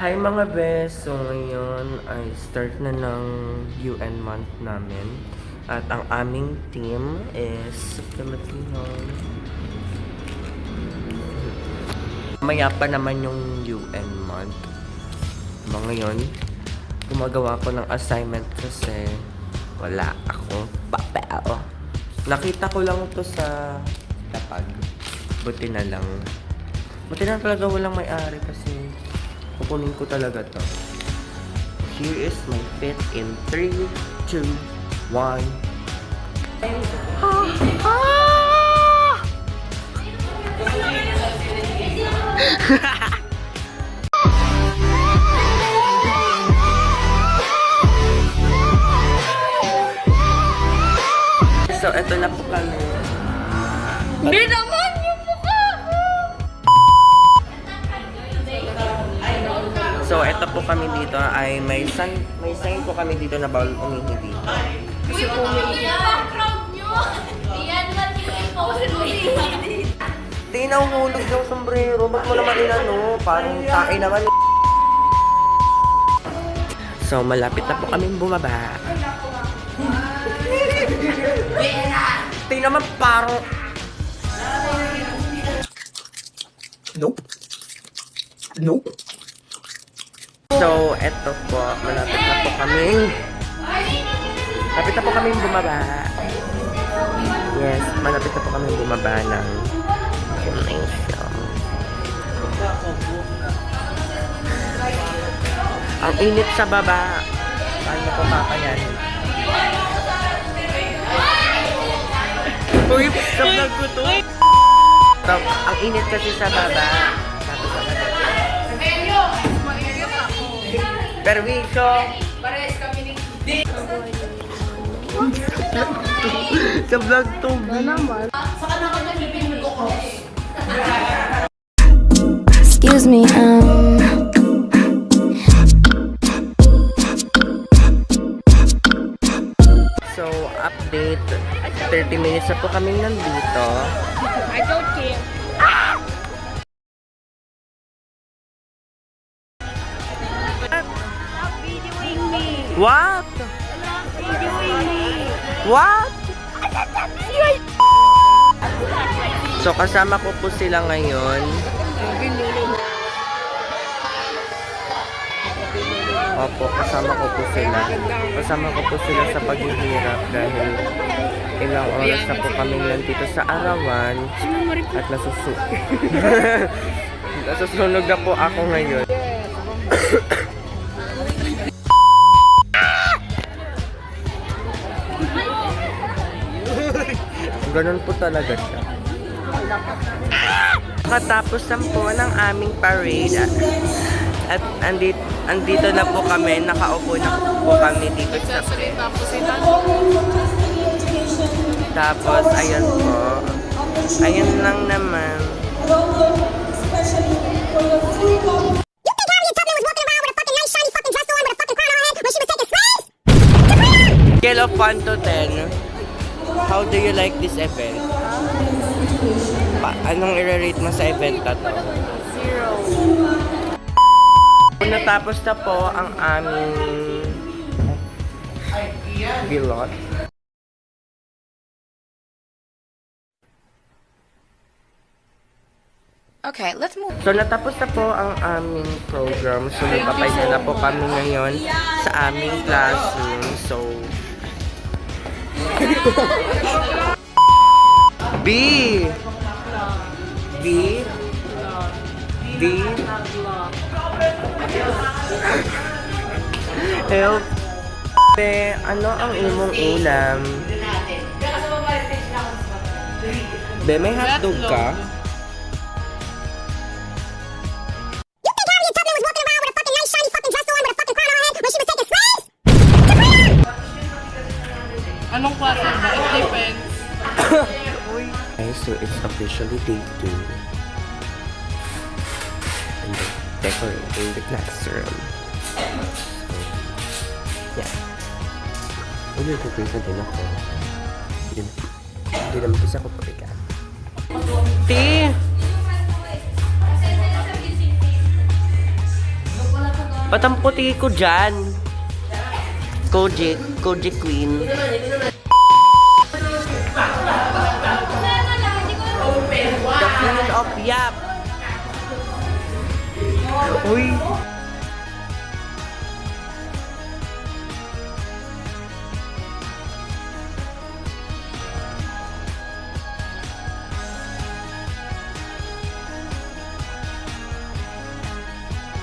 Hi mga bes! So ngayon ay start na ng UN month namin. At ang aming team is Filipino. Maya pa naman yung UN month. Ngayon, gumagawa ko ng assignment kasi wala akong papel. Nakita ko lang to sa tapag. Buti na lang. Buti na talaga walang may-ari kasi kukunin ko talaga to. Here is my fit in 3, 2, 1. So, eto na po kami. Hindi naman yung mukha ko! So, eto po kami dito ay may sign po kami dito na bawal umihi dito. Kasi po may background nyo! Yan lang yung i-post. Di nahuhulog yung sombrero. Ba't mo naman inano? Parang tae naman. So, malapit na po kami bumaba. Tingnan naman parang... Nope. Nope. So, eto po. Malapit na po kami. Malapit na po kami bumaba. Yes, malapit na po kami bumaba ng gymnasium. Ang init sa baba. Paano ko papayanin? Uy, sa vlog ko to. So, ang init kasi sa baba. Tapos sa baba. Perwisyo. Parehas kami ni... Sa vlog to. Saka na ka nalipin mo ko. Excuse me, So, update. 30 minutes na po kami nandito. I don't care. Stop videoing me! What? Stop videoing me! What? So, kasama ko po sila ngayon. Opo, kasama ko po sila. Kasama ko po sila sa paghihirap dahil ilang oras na po kami nandito sa arawan at nasusunog na po ako ngayon. Ganun po talaga siya. Katapos na po ng aming parade at andito na po kami, nakaupo na po kami dito sa... Tapos, ayan po. Ayan lang naman. Scale of 1 to 10, how do you like this event? Anong i-rate mo sa event na to? 0. Natapos na po ang aming bilot. okay, let's move. So, natapos na po ang aming program. So, magpapahinga na po kami ngayon sa aming classroom. So, B! B! D! Help! Be, ano ang imong ulam? Be, may hotdog ka? Anong klase ba? It depends. Okay, so it's officially day 2. And then decorating the classroom. Yeah. Uy, nag-praise na din ako. Hindi naman kasi ako pabigat. T! Ba't ang puti ko dyan? Koji Queen. The Queen of Yap. Uy.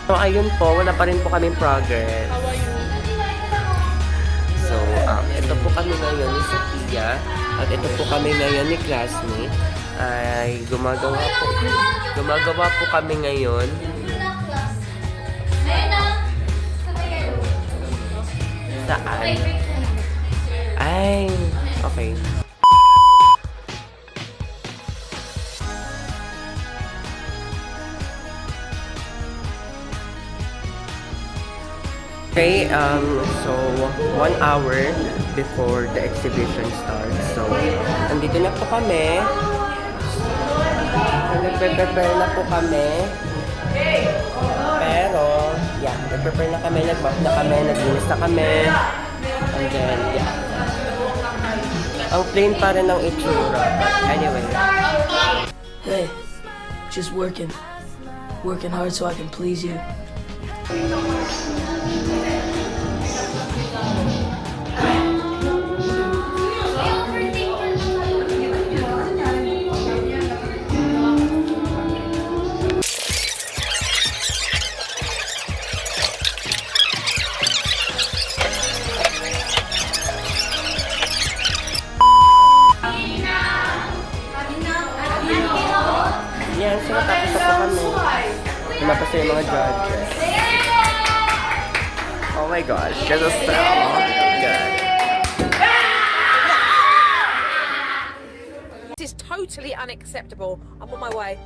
So, ayun po, wala pa rin po kaming progress. So, ito po kami ngayon ni Sophia at ito po kami ngayon ni classmate ay gumagawa po kami ngayon saan? Ay, okay. Okay, so 1 hour before the exhibition starts. So, andito na po kami. Nagpe-prepare na po kami. Pero, yeah, nagpe-prepare na kami, nag-buff na kami, nag-linis na kami. And then, yeah. Ang plain pa rin ng itsura. Anyway. Hey, just working. Working hard so I can please you. Yan, so tapos na po kami. Lumabas na yung mga judges. Oh my gosh, this is so good. This is totally unacceptable. I'm on my way.